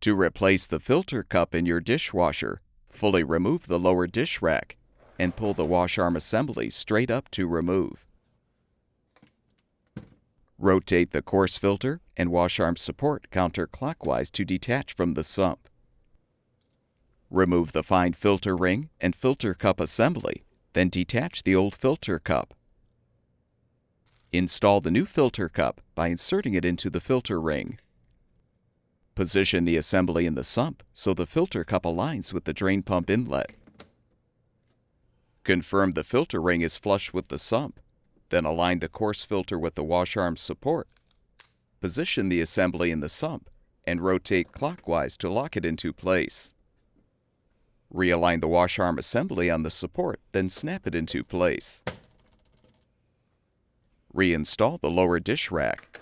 To replace the filter cup in your dishwasher, fully remove the lower dish rack and pull the wash arm assembly straight up to remove. Rotate the coarse filter and wash arm support counterclockwise to detach from the sump. Remove the fine filter ring and filter cup assembly, then detach the old filter cup. Install the new filter cup by inserting it into the filter ring. Position the assembly in the sump so the filter cup aligns with the drain pump inlet. Confirm the filter ring is flush with the sump, then align the coarse filter with the wash arm support. Position the assembly in the sump and rotate clockwise to lock it into place. Realign the wash arm assembly on the support, then snap it into place. Reinstall the lower dish rack.